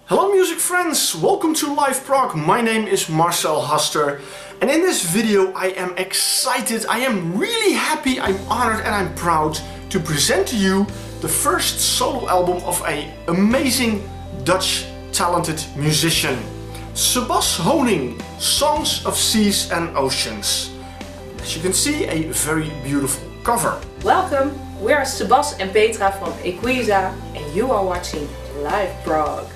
Hello music friends, welcome to liveprog. My name is Marcel Haster and in this video I am excited, I am really happy, I'm honored and I'm proud to present to you the first solo album of an amazing Dutch talented musician. Sebas Honing, Songs of Seas and Oceans. As you can see, a very beautiful cover. Welcome, we are Sebas and Petra from Equisa and you are watching liveprog.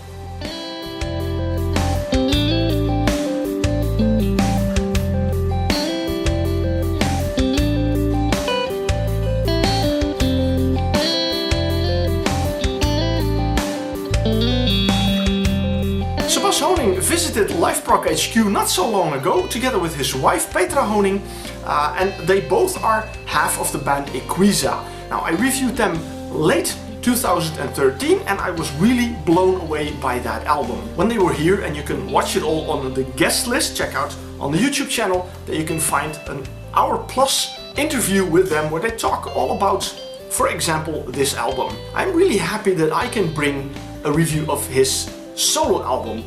Sebas Honing visited liveprog HQ not so long ago together with his wife Petra Honing and they both are half of the band Equisa. Now I reviewed them late 2013 and I was really blown away by that album. When they were here, and you can watch it all on the guest list, check out on the YouTube channel that you can find an hour-plus interview with them where they talk all about, for example, this album. I'm really happy that I can bring a review of his solo album.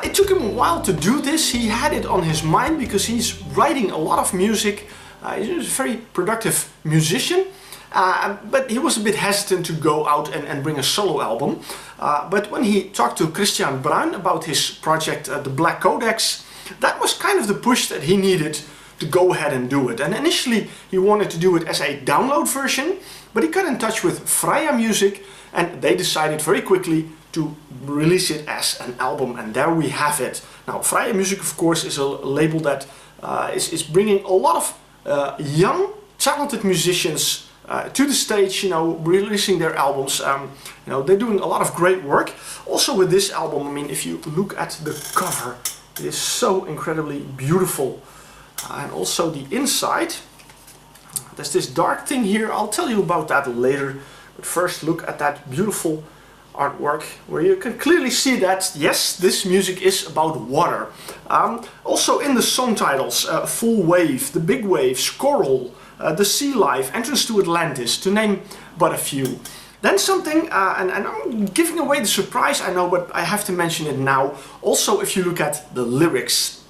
It took him a while to do this. He had it on his mind because he's writing a lot of music. He's a very productive musician, but he was a bit hesitant to go out and bring a solo album. But when he talked to Christian Bruin about his project, The Black Codex, that was kind of the push that he needed to go ahead and do it. And initially he wanted to do it as a download version, but he got in touch with Freia Music and they decided very quickly to release it as an album, and there we have it. Now Freia Music, of course, is a label that is bringing a lot of young talented musicians to the stage, you know, releasing their albums. You know, they're doing a lot of great work. Also with this album, I mean, if you look at the cover, it is so incredibly beautiful. And also the inside, there's this dark thing here. I'll tell you about that later. But first look at that beautiful artwork where you can clearly see that, yes, this music is about water. Also in the song titles, Full Wave, The Big Waves, Coral, The Sea Life, Entrance to Atlantis, to name but a few. Then something, and I'm giving away the surprise, I know, but I have to mention it now. Also, if you look at the lyrics,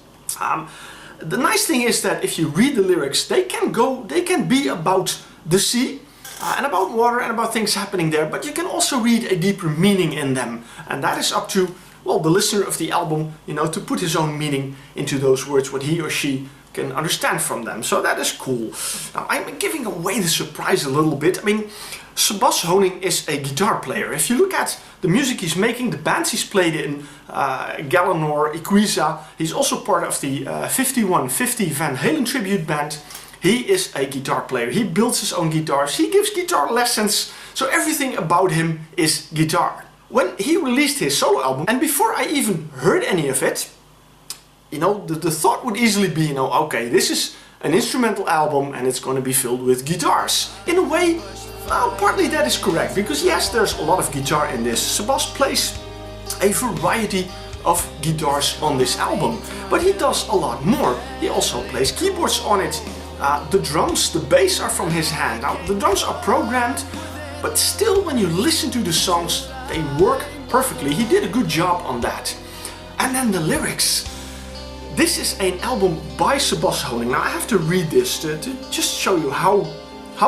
the nice thing is that if you read the lyrics, they can be about the sea, and about water and about things happening there, but you can also read a deeper meaning in them, and that is up to, well, the listener of the album, you know, to put his own meaning into those words, what he or she can understand from them. So that is cool. Now I'm giving away the surprise a little bit. I mean, Sebas Honing is a guitar player. If you look at the music he's making, the bands he's played in, Galanor, Equisa, he's also part of the 5150 Van Halen Tribute band. He is a guitar player. He builds his own guitars. He gives guitar lessons. So everything about him is guitar. When he released his solo album, and before I even heard any of it, you know, the thought would easily be, you know, okay, this is an instrumental album and it's going to be filled with guitars. In a way, well, partly that is correct, because yes, there's a lot of guitar in this. Sebas plays a variety of guitars on this album, but he does a lot more. He also plays keyboards on it. The drums, the bass are from his hand. Now, the drums are programmed, but still when you listen to the songs, they work perfectly. He did a good job on that. And then the lyrics. This is an album by Sebas Honing. Now I have to read this to just show you how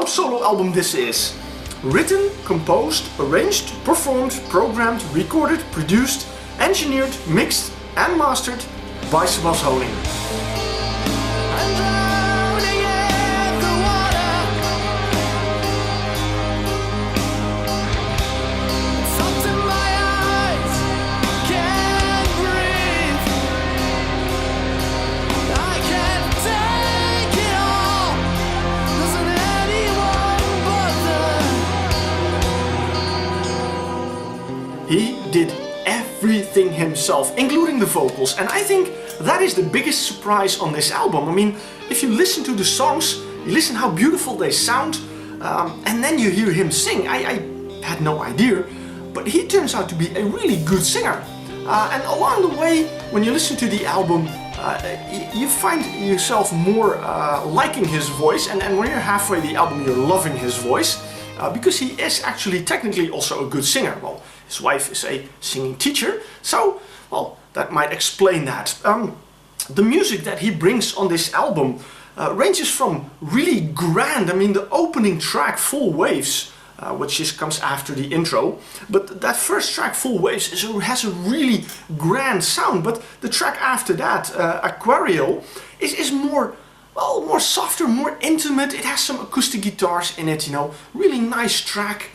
solo album this is. Written, composed, arranged, performed, programmed, recorded, produced, engineered, mixed and mastered by Sebas Honing. He did everything himself, including the vocals, and I think that is the biggest surprise on this album. I mean, if you listen to the songs, you listen how beautiful they sound, and then you hear him sing. I had no idea, but he turns out to be a really good singer. And along the way, when you listen to the album, you find yourself more liking his voice, and when you're halfway the album, you're loving his voice. Because he is actually technically also a good singer. Well, his wife is a singing teacher, so, well, that might explain that. The music that he brings on this album ranges from really grand, I mean the opening track, Full Waves, which comes after the intro, but that first track, Full Waves, has a really grand sound, but the track after that, Aquarial, is more, well, more softer, more intimate. It has some acoustic guitars in it, you know, really nice track.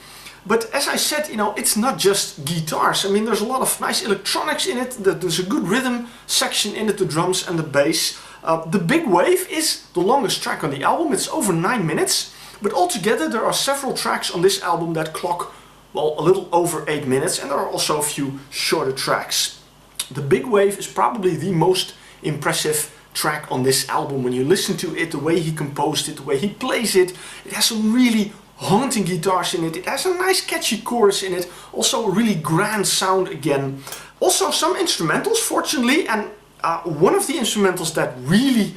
But as I said, you know, it's not just guitars. I mean, there's a lot of nice electronics in it. There's a good rhythm section in it, the drums and the bass. The Big Wave is the longest track on the album. It's over 9 minutes. But altogether, there are several tracks on this album that clock, well, a little over 8 minutes. And there are also a few shorter tracks. The Big Wave is probably the most impressive track on this album. When you listen to it, the way he composed it, the way he plays it, it has some really haunting guitars in it. It has a nice catchy chorus in it, also a really grand sound again. Also some instrumentals, fortunately, and one of the instrumentals that really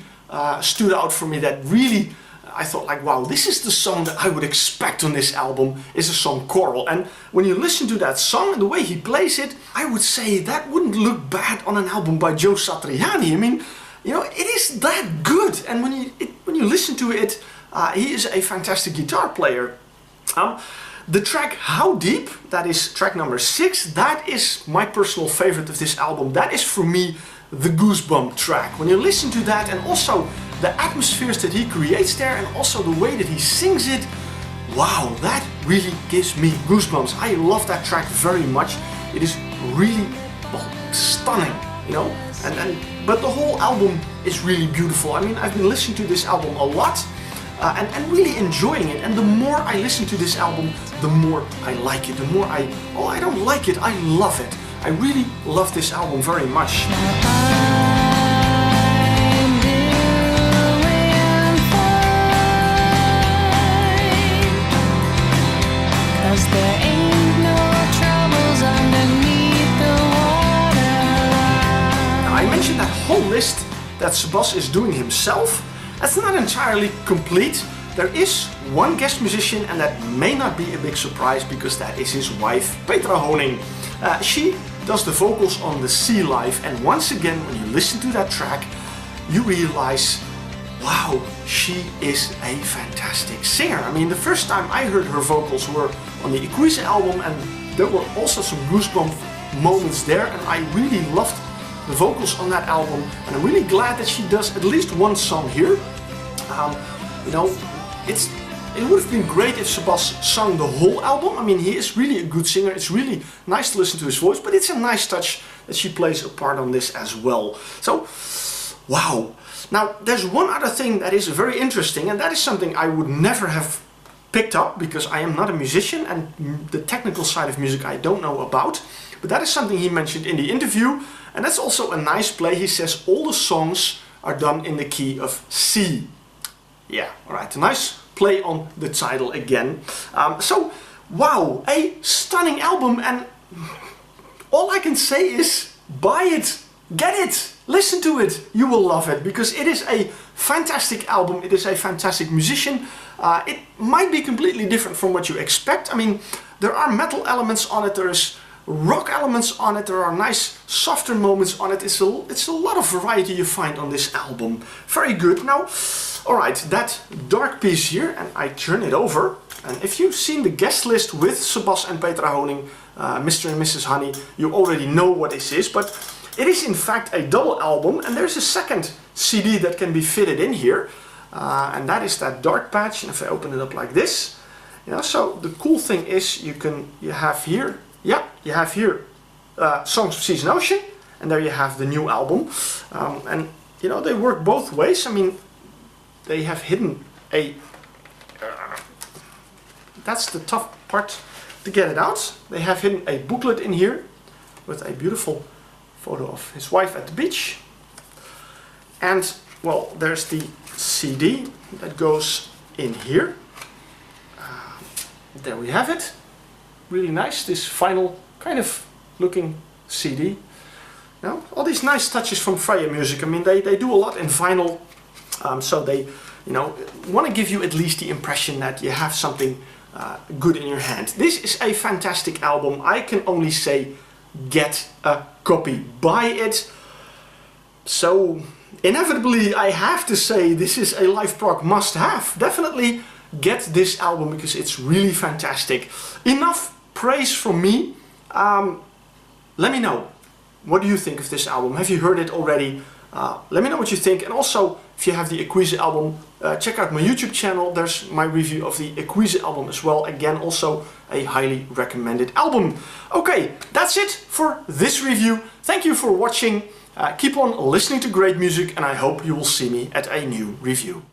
stood out for me, that really I thought like, wow, this is the song that I would expect on this album, is the song Coral. And when you listen to that song and the way he plays it, I would say that wouldn't look bad on an album by Joe Satriani. I mean, you know, it is that good, and when you listen to it, he is a fantastic guitar player. The track How Deep, that is track number 6, that is my personal favorite of this album. That is for me the goosebump track. When you listen to that, and also the atmospheres that he creates there, and also the way that he sings it, wow, that really gives me goosebumps. I love that track very much. It is really, well, stunning, you know, but the whole album is really beautiful. I mean, I've been listening to this album a lot and really enjoying it, and the more I listen to this album, the more I like it. The more I don't like it, I love it. I really love this album very much. I mentioned that whole list that Sebas is doing himself. That's not entirely complete. There is one guest musician, and that may not be a big surprise because that is his wife, Petra Honing. She does the vocals on the Sea Live, and once again, when you listen to that track, you realize, wow, she is a fantastic singer. I mean, the first time I heard her vocals were on the Equisa album, and there were also some goosebump moments there, and I really loved the vocals on that album, and I'm really glad that she does at least one song here. You know, it would have been great if Sebas sung the whole album. I mean, he is really a good singer. It's really nice to listen to his voice, but it's a nice touch that she plays a part on this as well. So, wow. Now, there's one other thing that is very interesting, and that is something I would never have picked up because I am not a musician, and the technical side of music I don't know about. But that is something he mentioned in the interview, and that's also a nice play. He says all the songs are done in the key of C. Yeah, alright, a nice play on the title again. So, wow, a stunning album, and all I can say is buy it, get it, listen to it, you will love it, because it is a fantastic album, it is a fantastic musician. It might be completely different from what you expect. I mean, there are metal elements on it, there's rock elements on it, there are nice softer moments on it. It's a lot of variety you find on this album. Very good. Now, alright, that dark piece here, and I turn it over, and if you've seen the guest list with Sebas and Petra Honing, Mr. and Mrs. Honey, you already know what this is, but it is in fact a double album, and there's a second CD that can be fitted in here, and that is that dark patch. And if I open it up like this, you know, so the cool thing is you have here Songs of Seas and Ocean, and there you have the new album, and you know, they work both ways. I mean, they have hidden a that's the tough part to get it out. They have hidden a booklet in here with a beautiful photo of his wife at the beach, and well, there's the CD that goes in here. There we have it. Really nice, this vinyl kind of looking CD. Now, all these nice touches from Freia music. I mean, they do a lot in vinyl, so they, you know, want to give you at least the impression that you have something good in your hand. This is a fantastic album. I can only say get a copy, buy it. So inevitably I have to say this is a live prog must-have. Definitely get this album because it's really fantastic. Enough praise from me. Let me know, what do you think of this album? Have you heard it already? Let me know what you think, and also if you have the Equisa album, check out my YouTube channel. There's my review of the Equisa album as well. Again, also a highly recommended album. Okay, that's it for this review. Thank you for watching. Keep on listening to great music, and I hope you will see me at a new review.